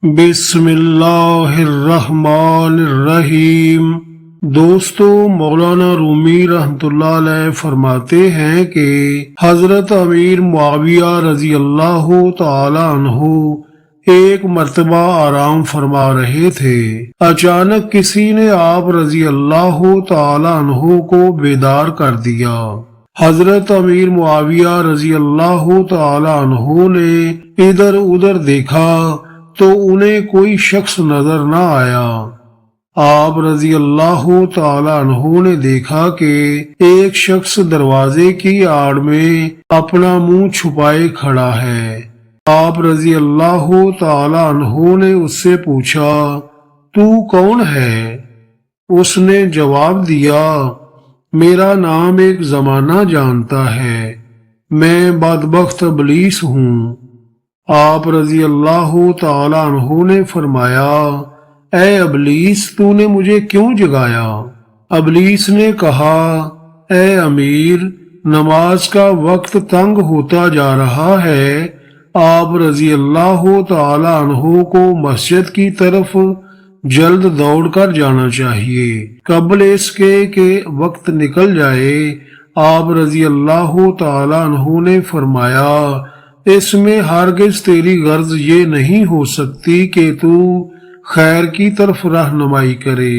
بسم اللہ الرحمن الرحیم۔ دوستو، مولانا رومی رحمۃ اللہ علیہ فرماتے ہیں کہ حضرت امیر معاویہ رضی اللہ تعالی عنہ ایک مرتبہ آرام فرما رہے تھے۔ اچانک کسی نے آپ رضی اللہ تعالی عنہ کو بیدار کر دیا۔ حضرت امیر معاویہ رضی اللہ تعالی عنہ نے ادھر ادھر دیکھا تو انہیں کوئی شخص نظر نہ آیا۔ آپ رضی اللہ تعالی عنہ نے دیکھا کہ ایک شخص دروازے کی آڑ میں اپنا منہ چھپائے کھڑا ہے۔ آپ رضی اللہ تعالی عنہ نے اس سے پوچھا، تو کون ہے؟ اس نے جواب دیا، میرا نام ایک زمانہ جانتا ہے، میں بدبخت ابلیس ہوں۔ آپ رضی اللہ تعالی عنہ نے فرمایا، اے ابلیس، تو نے مجھے کیوں جگایا؟ ابلیس نے کہا، اے امیر، نماز کا وقت تنگ ہوتا جا رہا ہے، آپ رضی اللہ تعالی عنہ کو مسجد کی طرف جلد دوڑ کر جانا چاہیے قبل اس کے کہ وقت نکل جائے۔ آپ رضی اللہ تعالی عنہ نے فرمایا، اس میں ہرگز تیری غرض یہ نہیں ہو سکتی کہ تو خیر کی طرف رہنمائی کرے۔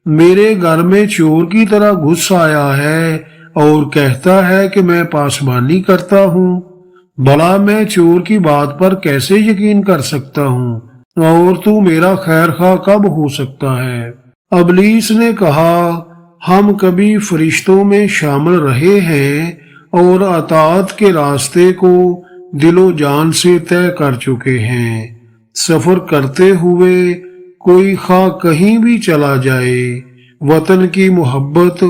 میرے گھر میں چور کی طرح گھس آیا ہے اور کہتا ہے کہ میں پاسبانی کرتا ہوں۔ بھلا میں چور کی بات پر کیسے یقین کر سکتا ہوں، اور تو میرا خیر خواہ کب ہو سکتا ہے؟ ابلیس نے کہا، ہم کبھی فرشتوں میں شامل رہے ہیں اور اطاعت کے راستے کو دل و جان سے طے کر چکے ہیں۔ سفر کرتے ہوئے کوئی خواہ کہیں بھی چلا جائے، وطن کی محبت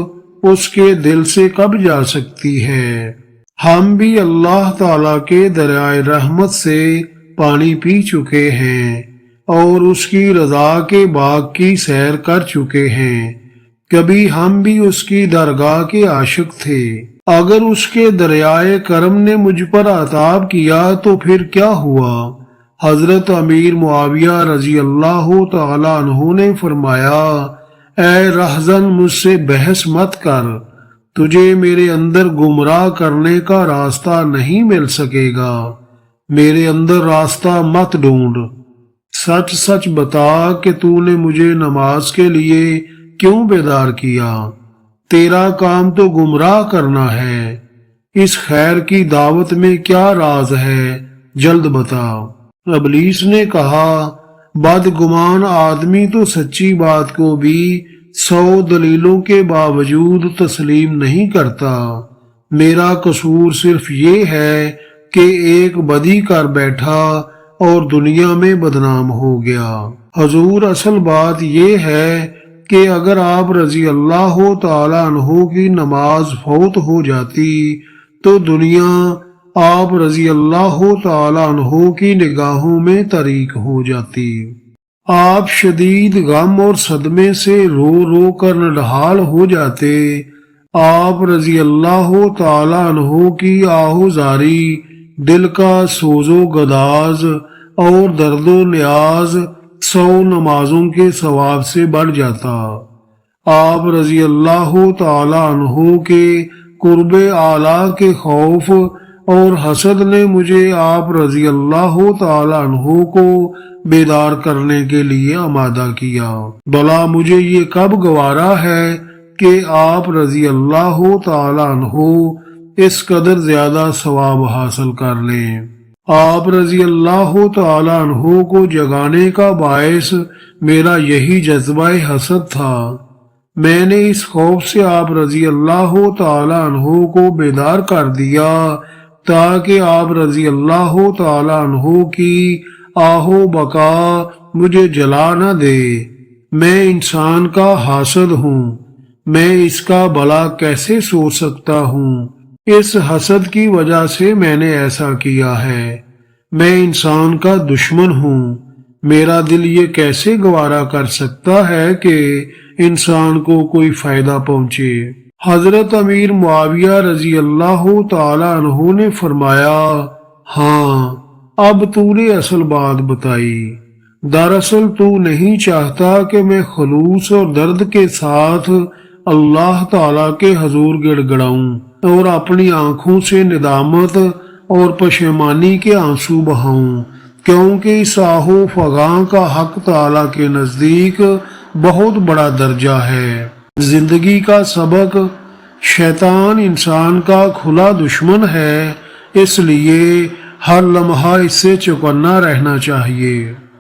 اس کے دل سے کب جا سکتی ہے؟ ہم بھی اللہ تعالیٰ کے دریائے رحمت سے پانی پی چکے ہیں اور اس کی رضا کے باغ کی سیر کر چکے ہیں۔ کبھی ہم بھی اس کی درگاہ کے عاشق تھے۔ اگر اس کے دریائے کرم نے مجھ پر عطاب کیا تو پھر کیا ہوا؟ حضرت امیر معاویہ رضی اللہ تعالی عنہ نے فرمایا، اے رہزن، مجھ سے بحث مت کر، تجھے میرے اندر گمراہ کرنے کا راستہ نہیں مل سکے گا، میرے اندر راستہ مت ڈھونڈ، سچ سچ بتا کہ تو نے مجھے نماز کے لیے کیوں بیدار کیا؟ تیرا کام تو گمراہ کرنا ہے، اس خیر کی دعوت میں کیا راز ہے، جلد بتا۔ ابلیس نے کہا، بدگمان آدمی تو سچی بات کو بھی 100 دلیلوں کے باوجود تسلیم نہیں کرتا۔ میرا قصور صرف یہ ہے کہ ایک بدی کر بیٹھا اور دنیا میں بدنام ہو گیا۔ حضور، اصل بات یہ ہے کہ اگر آپ رضی اللہ تعالی عنہ کی نماز فوت ہو جاتی تو دنیا آپ رضی اللہ تعالی عنہ کی نگاہوں میں تاریک ہو جاتی۔ آپ شدید غم اور صدمے سے رو رو کر نڈھال ہو جاتے۔ آپ رضی اللہ تعالی عنہ کی آہوزاری دل کا سوز و گداز اور درد و نیاز 100 نمازوں کے ثواب سے بڑھ جاتا۔ آپ رضی اللہ تعالی عنہ کے قرب اعلیٰ کے خوف اور حسد نے مجھے آپ رضی اللہ تعالی عنہ کو بیدار کرنے کے لیے آمادہ کیا۔ بھلا مجھے یہ کب گوارا ہے کہ آپ رضی اللہ تعالی عنہ اس قدر زیادہ ثواب حاصل کر لیں۔ آپ رضی اللہ تعالی عنہ کو جگانے کا باعث میرا یہی جذبہ حسد تھا۔ میں نے اس خوف سے آپ رضی اللہ تعالی عنہ کو بیدار کر دیا تاکہ آپ رضی اللہ تعالی عنہ کی آہو بقا مجھے جلا نہ دے۔ میں انسان کا حاسد ہوں، میں اس کا بھلا کیسے سوچ سکتا ہوں؟ اس حسد کی وجہ سے میں نے ایسا کیا ہے۔ میں انسان کا دشمن ہوں، میرا دل یہ کیسے گوارا کر سکتا ہے کہ انسان کو کوئی فائدہ پہنچے؟ حضرت امیر معاویہ رضی اللہ تعالی عنہ نے فرمایا، ہاں، اب تو نے اصل بات بتائی۔ دراصل تو نہیں چاہتا کہ میں خلوص اور درد کے ساتھ اللہ تعالی کے حضور گڑ گڑاؤں اور اپنی آنکھوں سے ندامت اور پشیمانی کے آنسو بہاؤں، کیونکہ اس آہو فغاں کا حق تعالی کے نزدیک بہت بڑا درجہ ہے۔ زندگی کا سبق: شیطان انسان کا کھلا دشمن ہے، اس لیے ہر لمحہ اس سے چوکنا رہنا چاہیے۔